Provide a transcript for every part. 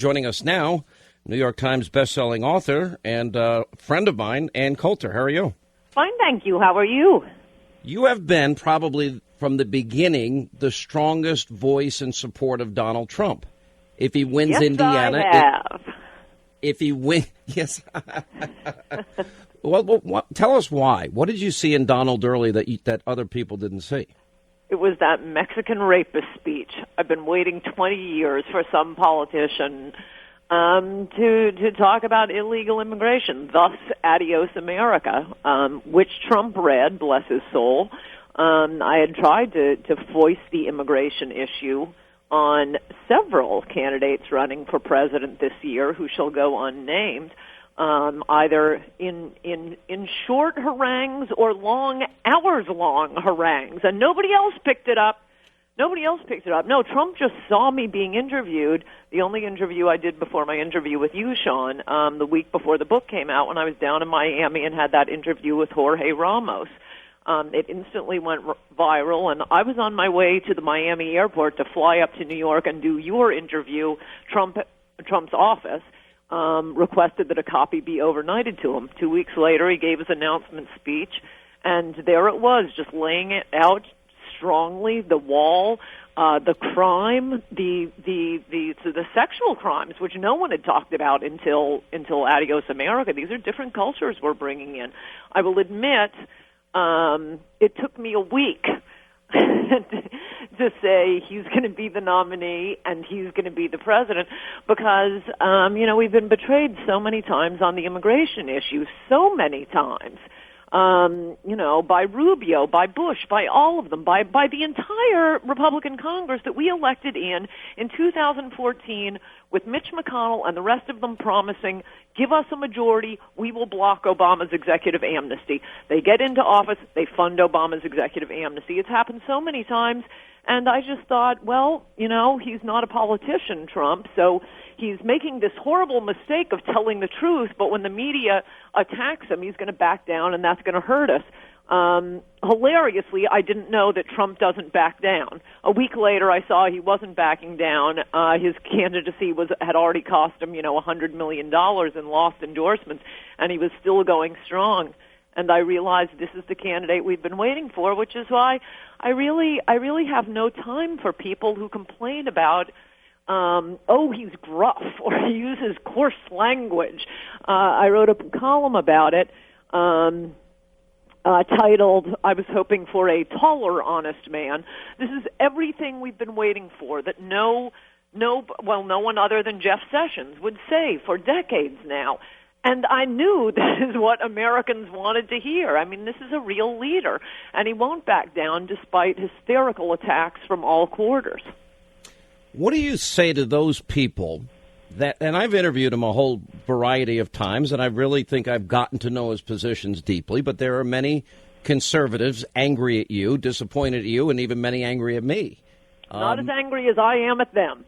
Joining us now, New York Times bestselling author and friend of mine, Ann Coulter. How are you? Fine, thank you. How are you? You have been probably from the beginning the strongest voice in support of Donald Trump. If he wins yes, Indiana, I have. If he wins, yes. Well, tell us why. What did you see in Donald early that other people didn't see? It was that Mexican rapist speech. I've been waiting 20 years for some politician to talk about illegal immigration, thus Adios America, which Trump read, bless his soul. I had tried to voice the immigration issue on several candidates running for president this year who shall go unnamed, either in short harangues or long, hours-long harangues, and nobody else picked it up. No, Trump just saw me being interviewed, the only interview I did before my interview with you, Sean, the week before the book came out when I was down in Miami and had that interview with Jorge Ramos. It instantly went viral, and I was on my way to the Miami airport to fly up to New York and do your interview. Trump's office requested that a copy be overnighted to him. 2 weeks later, he gave his announcement speech, and there it was, just laying it out strongly, the wall, the crime, the sexual crimes, which no one had talked about until Adios America. These are different cultures we're bringing in. I will admit, it took me a week to say he's going to be the nominee and he's going to be the president because, we've been betrayed so many times on the immigration issue, so many times. By Rubio, by Bush, by all of them, by the entire Republican Congress that we elected in 2014 with Mitch McConnell and the rest of them promising, give us a majority, we will block Obama's executive amnesty. They get into office, they fund Obama's executive amnesty. It's happened so many times, and I just thought, well, he's not a politician, Trump, so he's making this horrible mistake of telling the truth, but when the media attacks him, he's going to back down, and that's going to hurt us. Hilariously, I didn't know that Trump doesn't back down. A week later, I saw he wasn't backing down. His candidacy had already cost him, $100 million in lost endorsements, and he was still going strong. And I realized this is the candidate we've been waiting for, which is why I really have no time for people who complain about he's gruff or he uses coarse language. I wrote a column about it titled, I was hoping for a taller, honest man. This is everything we've been waiting for that no one other than Jeff Sessions would say for decades now. And I knew this is what Americans wanted to hear. I mean, this is a real leader, and he won't back down despite hysterical attacks from all quarters. What do you say to those people and I've interviewed him a whole variety of times, and I really think I've gotten to know his positions deeply, but there are many conservatives angry at you, disappointed at you, and even many angry at me. Not as angry as I am at them.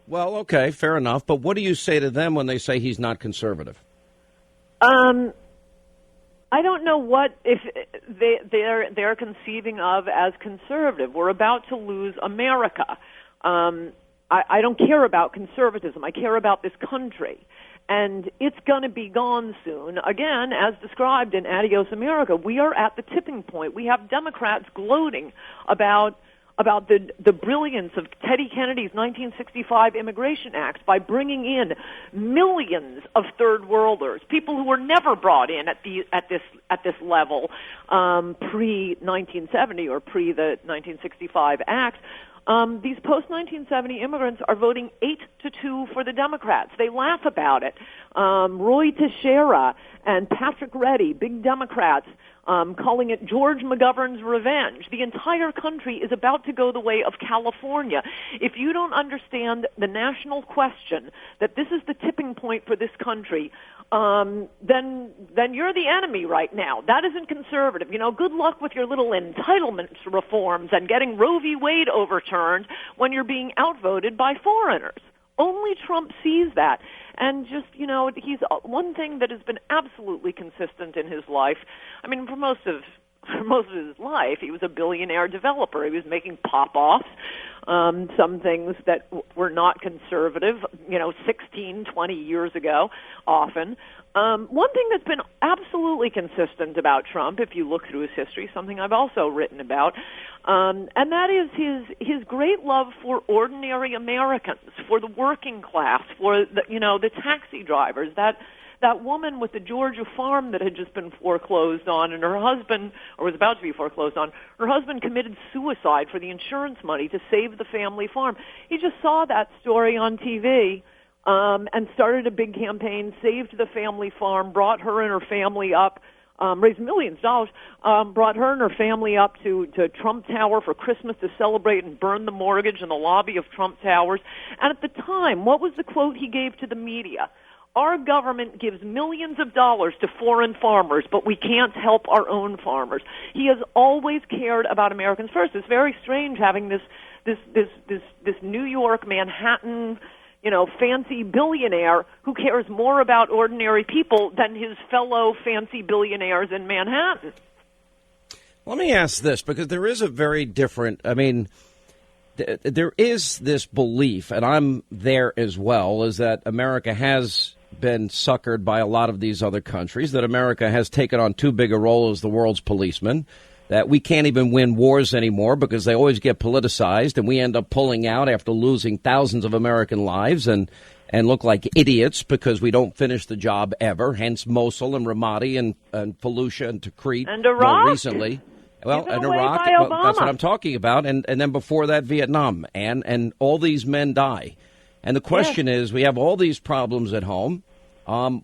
Well, okay, fair enough. But what do you say to them when they say he's not conservative? I don't know what if they're conceiving of as conservative. We're about to lose America. I don't care about conservatism. I care about this country. And it's going to be gone soon. Again, as described in Adios America, we are at the tipping point. We have Democrats gloating about the brilliance of Teddy Kennedy's 1965 Immigration Act by bringing in millions of third worlders, people who were never brought in at this level pre-1970 or pre the 1965 Act. These post-1970 immigrants are voting 8-2 for the Democrats. They laugh about it. Roy Teixeira and Patrick Reddy, big Democrats, calling it George McGovern's revenge. The entire country is about to go the way of California. If you don't understand the national question, that this is the tipping point for this country, then you're the enemy right now. That isn't conservative. Good luck with your little entitlement reforms and getting Roe v. Wade overturned when you're being outvoted by foreigners. Only Trump sees that. And just, he's one thing that has been absolutely consistent in his life. I mean, for most of for most of his life. He was a billionaire developer. He was making pop-offs, some things that were not conservative, 16, 20 years ago, often. One thing that's been absolutely consistent about Trump, if you look through his history, something I've also written about, and that is his great love for ordinary Americans, for the working class, for the taxi drivers, that woman with the Georgia farm that had just been foreclosed on, and her husband, or was about to be foreclosed on, her husband committed suicide for the insurance money to save the family farm. He just saw that story on TV and started a big campaign, saved the family farm, brought her and her family up, raised millions of dollars, brought her and her family up to Trump Tower for Christmas to celebrate and burn the mortgage in the lobby of Trump Towers. And at the time, what was the quote he gave to the media? Our government gives millions of dollars to foreign farmers, but we can't help our own farmers. He has always cared about Americans first. It's very strange having this New York, Manhattan, fancy billionaire who cares more about ordinary people than his fellow fancy billionaires in Manhattan. Let me ask this, because there is a very different, there is this belief, and I'm there as well, is that America has been suckered by a lot of these other countries, that America has taken on too big a role as the world's policeman, that we can't even win wars anymore because they always get politicized, and we end up pulling out after losing thousands of American lives and look like idiots because we don't finish the job ever, hence Mosul and Ramadi and Fallujah and Tikrit and Iraq. More recently. Well, and Iraq, that's what I'm talking about. And then before that, Vietnam. And all these men die. And the question is, we have all these problems at home.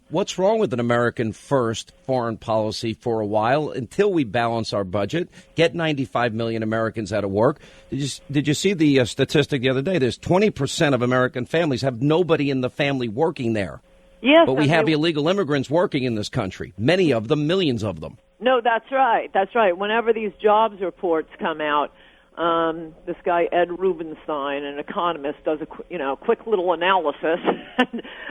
What's wrong with an American first foreign policy for a while until we balance our budget, get 95 million Americans out of work? Did you see the statistic the other day? There's 20% of American families have nobody in the family working there. Yes, but we have illegal immigrants working in this country, many of them, millions of them. No, that's right. That's right. Whenever these jobs reports come out, this guy Ed Rubenstein, an economist, does a quick little analysis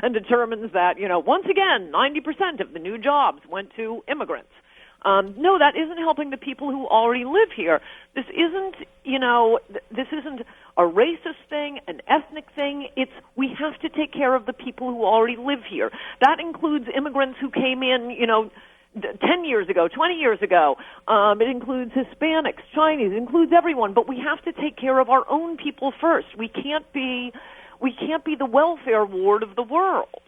and determines that once again 90% of the new jobs went to immigrants. No, that isn't helping the people who already live here. This isn't a racist thing, an ethnic thing. It's we have to take care of the people who already live here. That includes immigrants who came in 10 years ago, 20 years ago. It includes Hispanics, Chinese, it includes everyone. But we have to take care of our own people first. We can't be the welfare ward of the world.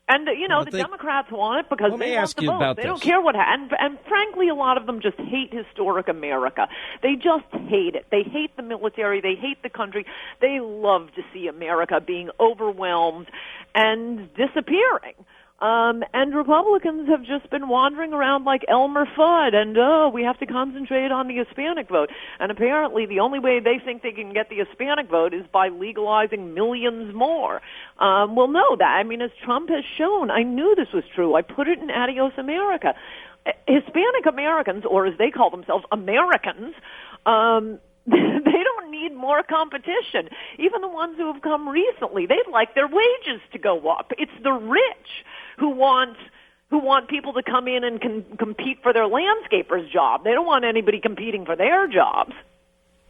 And the Democrats want it because they want the vote. They don't care what happens. And frankly, a lot of them just hate historic America. They just hate it. They hate the military. They hate the country. They love to see America being overwhelmed and disappearing. And Republicans have just been wandering around like Elmer Fudd, and we have to concentrate on the Hispanic vote. And apparently the only way they think they can get the Hispanic vote is by legalizing millions more. Well, no, as Trump has shown, I knew this was true. I put it in Adios, America. Hispanic Americans, or as they call themselves, Americans, they don't need more competition. Even the ones who have come recently, they'd like their wages to go up. It's the rich who want people to come in and compete for their landscaper's job. They don't want anybody competing for their jobs.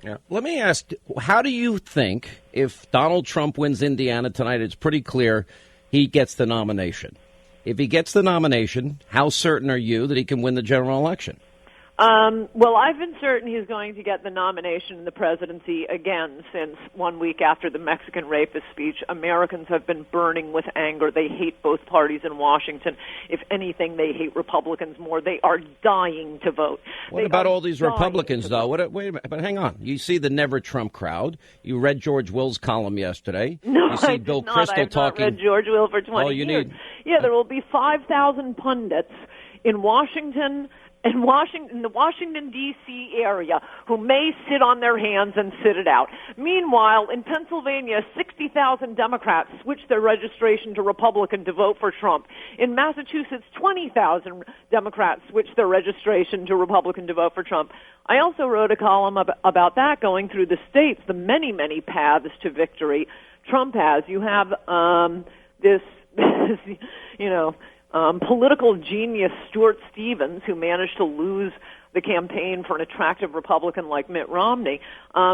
Yeah. Let me ask, how do you think if Donald Trump wins Indiana tonight, it's pretty clear he gets the nomination. If he gets the nomination, how certain are you that he can win the general election? Well, I've been certain he's going to get the nomination in the presidency again since 1 week after the Mexican rapist speech. Americans have been burning with anger. They hate both parties in Washington. If anything, they hate Republicans more. They are dying to vote. What about all these Republicans, though? Wait a minute, but hang on. You see the Never Trump crowd. You read George Will's column yesterday. No, you see I Bill did not. Crystal I have talking. not read George Will for 20 years. Yeah, there will be 5,000 pundits in Washington, in the Washington, D.C. area who may sit on their hands and sit it out. Meanwhile, in Pennsylvania, 60,000 Democrats switched their registration to Republican to vote for Trump. In Massachusetts, 20,000 Democrats switched their registration to Republican to vote for Trump. I also wrote a column about that, going through the states, the many, many paths to victory Trump has. You have this political genius Stuart Stevens, who managed to lose the campaign for an attractive Republican like Mitt Romney,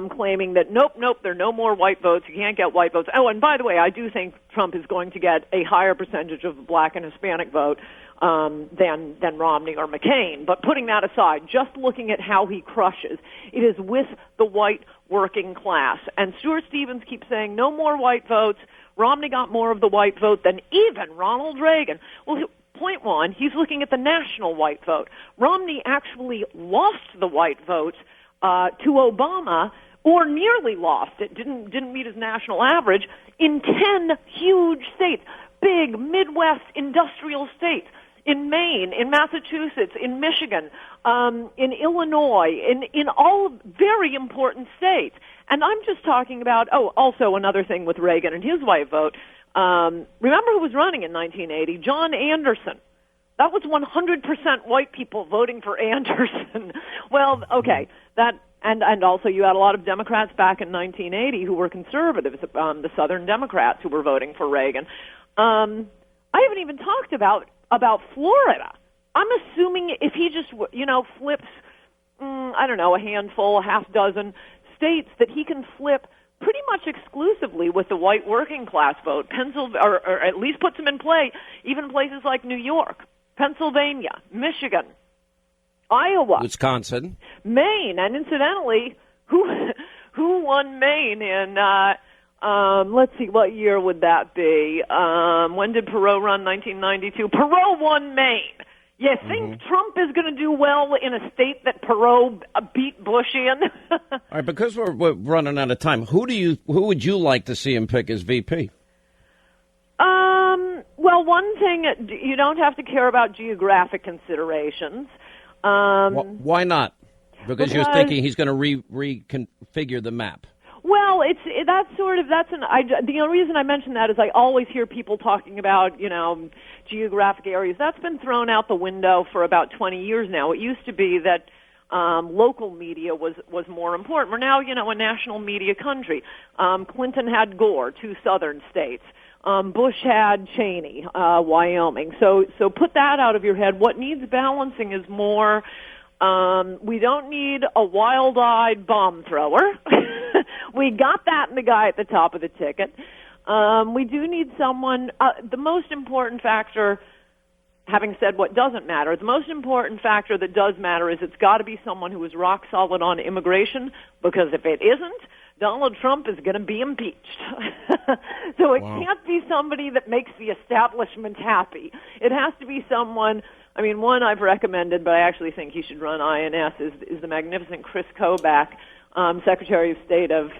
claiming that nope, there are no more white votes. You can't get white votes. Oh, and by the way, I do think Trump is going to get a higher percentage of the black and Hispanic vote than Romney or McCain. But putting that aside, just looking at how he crushes, it is with the white working class. And Stuart Stevens keeps saying no more white votes. Romney got more of the white vote than even Ronald Reagan. Well, point one, he's looking at the national white vote. Romney actually lost the white vote to Obama, or nearly lost it, didn't meet his national average, in 10 huge states, big Midwest industrial states. In Maine, in Massachusetts, in Michigan, in Illinois, in all very important states. And I'm just talking about, also another thing with Reagan and his white vote. Remember who was running in 1980? John Anderson. That was 100% white people voting for Anderson. Well, okay, and also you had a lot of Democrats back in 1980 who were conservatives, the Southern Democrats who were voting for Reagan. I haven't even talked about Florida. I'm assuming if he just, flips, a handful, a half dozen states, that he can flip pretty much exclusively with the white working class vote, or at least puts them in play, even places like New York, Pennsylvania, Michigan, Iowa, Wisconsin, Maine, and incidentally, who won Maine in let's see, what year would that be? When did Perot run? 1992. Perot won Maine. You think Trump is going to do well in a state that Perot beat Bush in? All right, because we're running out of time, who would you like to see him pick as VP? Well, one thing, you don't have to care about geographic considerations. Why not? Because you're thinking he's going to reconfigure the map. Well, the only reason I mention that is I always hear people talking about, geographic areas. That's been thrown out the window for about 20 years now. It used to be that local media was more important. We're now, a national media country. Clinton had Gore, 2 southern states. Bush had Cheney, Wyoming. So put that out of your head. What needs balancing is more. We don't need a wild-eyed bomb thrower. We got that in the guy at the top of the ticket. We do need someone. The most important factor, having said what doesn't matter, the most important factor that does matter is it's got to be someone who is rock solid on immigration, because if it isn't, Donald Trump is going to be impeached. So it can't be somebody that makes the establishment happy. It has to be someone. I mean, one I've recommended, but I actually think he should run INS, is the magnificent Chris Kobach, Secretary of State of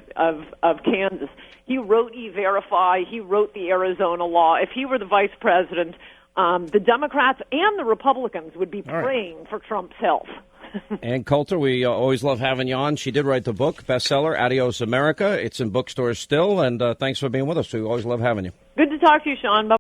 Kansas. He wrote E-Verify. He wrote the Arizona law. If he were the vice president, the Democrats and the Republicans would be praying for Trump's health. And Coulter, we always love having you on. She did write the book, bestseller, Adios, America. It's in bookstores still, and thanks for being with us. We always love having you. Good to talk to you, Sean. Bye.